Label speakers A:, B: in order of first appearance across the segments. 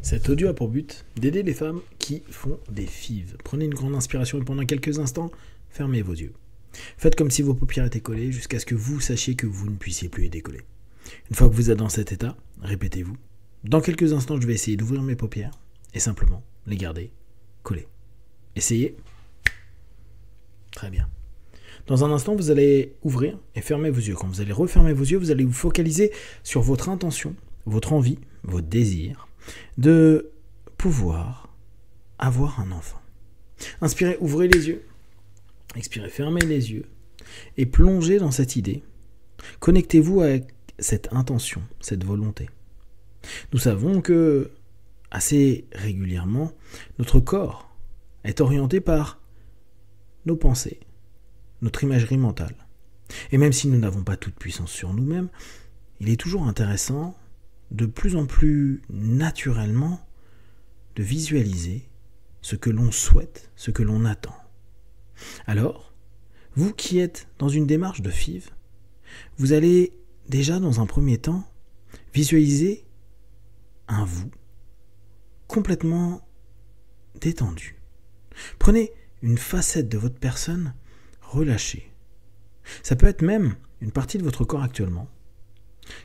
A: Cet audio a pour but d'aider les femmes qui font des fives. Prenez une grande inspiration et pendant quelques instants, fermez vos yeux. Faites comme si vos paupières étaient collées jusqu'à ce que vous sachiez que vous ne puissiez plus les décoller. Une fois que vous êtes dans cet état, répétez-vous. Dans quelques instants, je vais essayer d'ouvrir mes paupières et simplement les garder collées. Essayez. Très bien. Dans un instant, vous allez ouvrir et fermer vos yeux. Quand vous allez refermer vos yeux, vous allez vous focaliser sur votre intention, votre envie, votre désir de pouvoir avoir un enfant. Inspirez, ouvrez les yeux. Expirez, fermez les yeux et plongez dans cette idée. Connectez-vous avec cette intention, cette volonté. Nous savons que, assez régulièrement, notre corps est orienté par nos pensées, notre imagerie mentale. Et même si nous n'avons pas toute puissance sur nous-mêmes, il est toujours intéressant, de plus en plus naturellement, de visualiser ce que l'on souhaite, ce que l'on attend. Alors, vous qui êtes dans une démarche de FIV, vous allez déjà dans un premier temps visualiser un vous complètement détendu. Prenez une facette de votre personne relâchée. Ça peut être même une partie de votre corps actuellement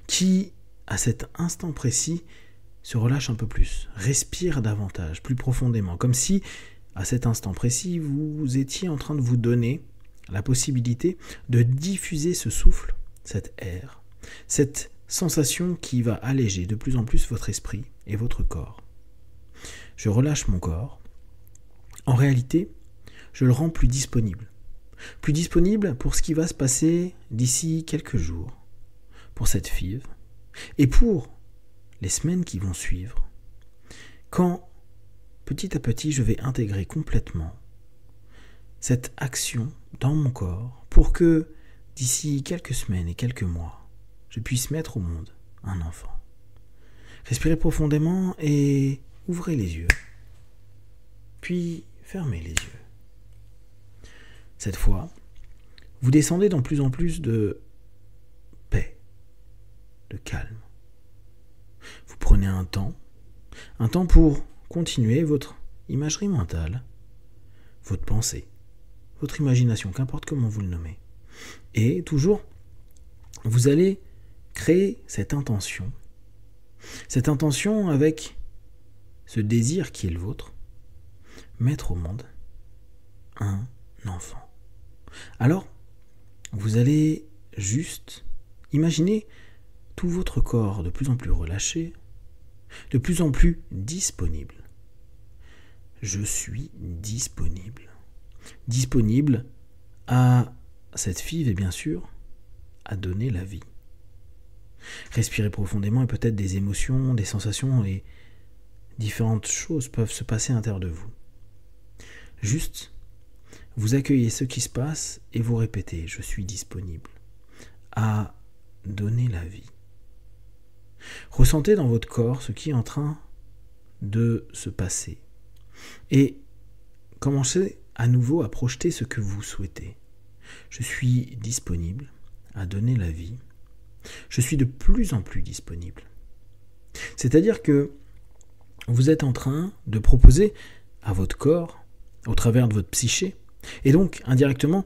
A: qui, à cet instant précis, se relâche un peu plus, respire davantage, plus profondément, comme si, à cet instant précis, vous étiez en train de vous donner la possibilité de diffuser ce souffle, cet air, cette sensation qui va alléger de plus en plus votre esprit et votre corps. Je relâche mon corps. En réalité, je le rends plus disponible. Plus disponible pour ce qui va se passer d'ici quelques jours, pour cette FIV, et pour les semaines qui vont suivre, quand petit à petit je vais intégrer complètement cette action dans mon corps pour que d'ici quelques semaines et quelques mois, je puisse mettre au monde un enfant. Respirez profondément et ouvrez les yeux, puis fermez les yeux. Cette fois, vous descendez dans plus en plus de paix, de calme. Vous prenez un temps pour continuer votre imagerie mentale, votre pensée, votre imagination, qu'importe comment vous le nommez. Et toujours, vous allez créer cette intention avec ce désir qui est le vôtre, mettre au monde un enfant. Alors, vous allez juste imaginer tout votre corps de plus en plus relâché, de plus en plus disponible. Je suis disponible. Disponible à cette FIV et bien sûr à donner la vie. Respirez profondément et peut-être des émotions, des sensations et différentes choses peuvent se passer à l'intérieur de vous. Juste, vous accueillez ce qui se passe et vous répétez « Je suis disponible à donner la vie ». Ressentez dans votre corps ce qui est en train de se passer et commencez à nouveau à projeter ce que vous souhaitez. Je suis disponible à donner la vie. Je suis de plus en plus disponible. C'est-à-dire que vous êtes en train de proposer à votre corps, au travers de votre psyché, et donc indirectement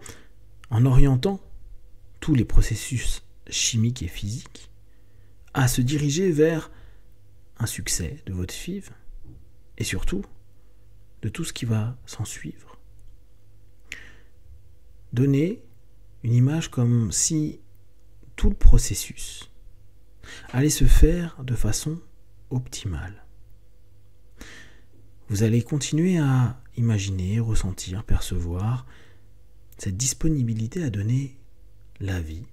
A: en orientant tous les processus chimiques et physiques, à se diriger vers un succès de votre FIV et surtout de tout ce qui va s'en suivre. Donnez une image comme si tout le processus allait se faire de façon optimale. Vous allez continuer à imaginer, ressentir, percevoir cette disponibilité à donner la vie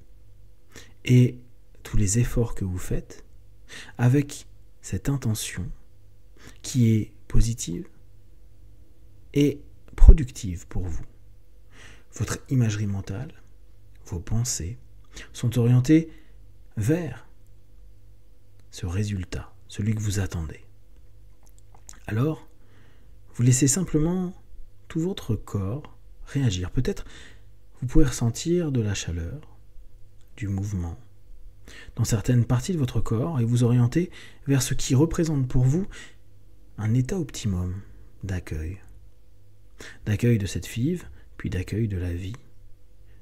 A: et tous les efforts que vous faites avec cette intention qui est positive et productive pour vous. Votre imagerie mentale, vos pensées sont orientées vers ce résultat, celui que vous attendez. Alors, vous laissez simplement tout votre corps réagir. Peut-être vous pouvez ressentir de la chaleur, du mouvement, dans certaines parties de votre corps et vous orienter vers ce qui représente pour vous un état optimum d'accueil. D'accueil de cette FIV, puis d'accueil de la vie,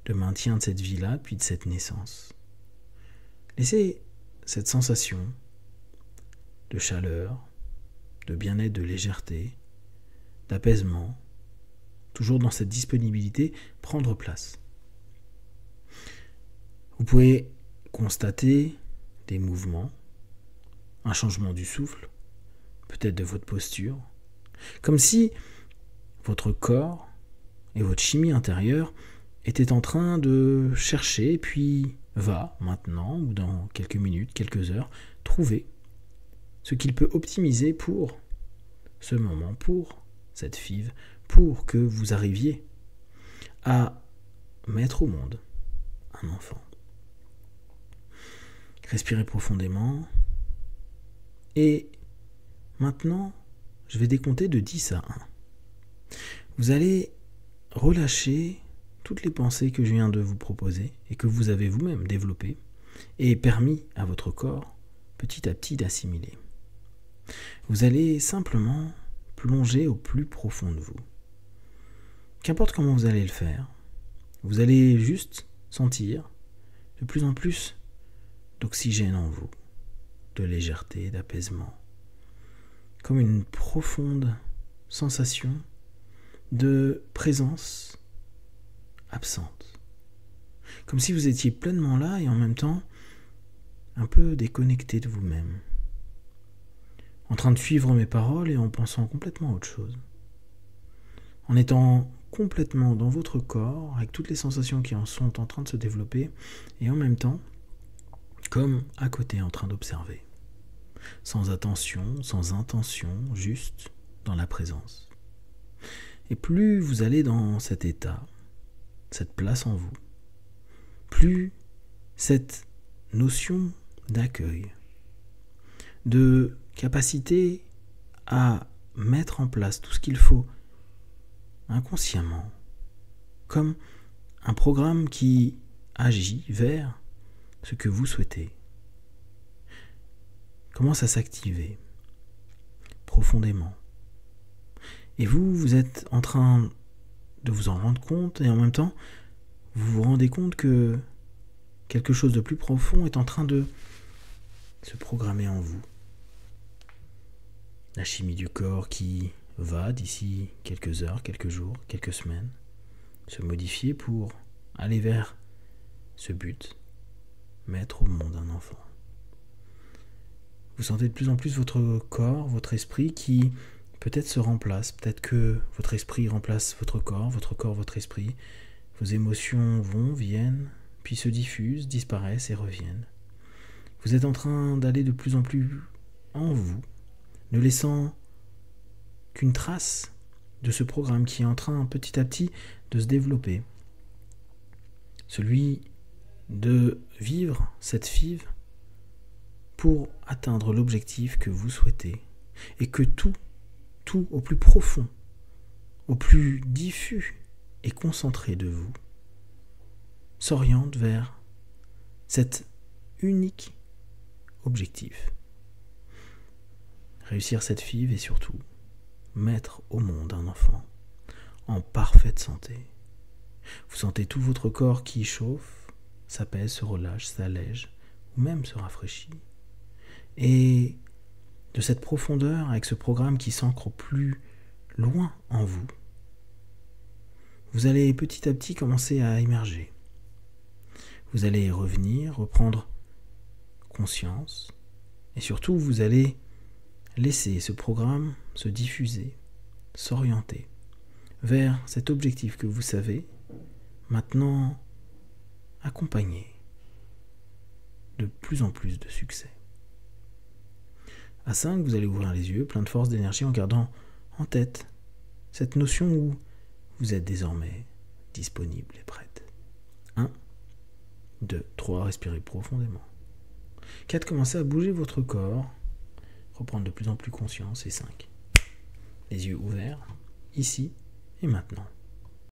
A: de maintien de cette vie-là, puis de cette naissance. Laissez cette sensation de chaleur, de bien-être, de légèreté, d'apaisement, toujours dans cette disponibilité, prendre place. Vous pouvez constater des mouvements, un changement du souffle, peut-être de votre posture, comme si votre corps et votre chimie intérieure étaient en train de chercher, puis va maintenant, ou dans quelques minutes, quelques heures, trouver ce qu'il peut optimiser pour ce moment, pour cette FIV, pour que vous arriviez à mettre au monde un enfant. Respirez profondément. Et maintenant, je vais décompter de 10 à 1. Vous allez relâcher toutes les pensées que je viens de vous proposer et que vous avez vous-même développées et permis à votre corps petit à petit d'assimiler. Vous allez simplement plonger au plus profond de vous. Qu'importe comment vous allez le faire, vous allez juste sentir de plus en plus d'oxygène en vous, de légèreté, d'apaisement, comme une profonde sensation de présence absente. Comme si vous étiez pleinement là et en même temps un peu déconnecté de vous-même, en train de suivre mes paroles et en pensant complètement à autre chose, en étant complètement dans votre corps, avec toutes les sensations qui en sont en train de se développer, et en même temps, comme à côté en train d'observer, sans attention, sans intention, juste dans la présence. Et plus vous allez dans cet état, cette place en vous, plus cette notion d'accueil, de capacité à mettre en place tout ce qu'il faut inconsciemment, comme un programme qui agit vers ce que vous souhaitez, commence à s'activer profondément. Et vous êtes en train de vous en rendre compte et en même temps, vous vous rendez compte que quelque chose de plus profond est en train de se programmer en vous. La chimie du corps qui va, d'ici quelques heures, quelques jours, quelques semaines, se modifier pour aller vers ce but, mettre au monde un enfant. Vous sentez de plus en plus votre corps, votre esprit qui peut-être se remplace, peut-être que votre esprit remplace votre corps, votre esprit. Vos émotions vont, viennent, puis se diffusent, disparaissent et reviennent. Vous êtes en train d'aller de plus en plus en vous, ne laissant qu'une trace de ce programme qui est en train petit à petit de se développer. Celui de vivre cette FIV pour atteindre l'objectif que vous souhaitez et que tout au plus profond, au plus diffus et concentré de vous s'oriente vers cet unique objectif. Réussir cette FIV et surtout mettre au monde un enfant en parfaite santé. Vous sentez tout votre corps qui chauffe, s'apaise, se relâche, s'allège ou même se rafraîchit. Et de cette profondeur, avec ce programme qui s'ancre plus loin en vous, vous allez petit à petit commencer à émerger. Vous allez revenir, reprendre conscience, et surtout vous allez laisser ce programme se diffuser, s'orienter vers cet objectif que vous savez maintenant accompagner de plus en plus de succès. À 5, vous allez ouvrir les yeux, plein de force, d'énergie, en gardant en tête cette notion où vous êtes désormais disponible et prête. 1, 2, 3, respirez profondément. 4, commencez à bouger votre corps, reprendre de plus en plus conscience. Et 5, les yeux ouverts, ici et maintenant.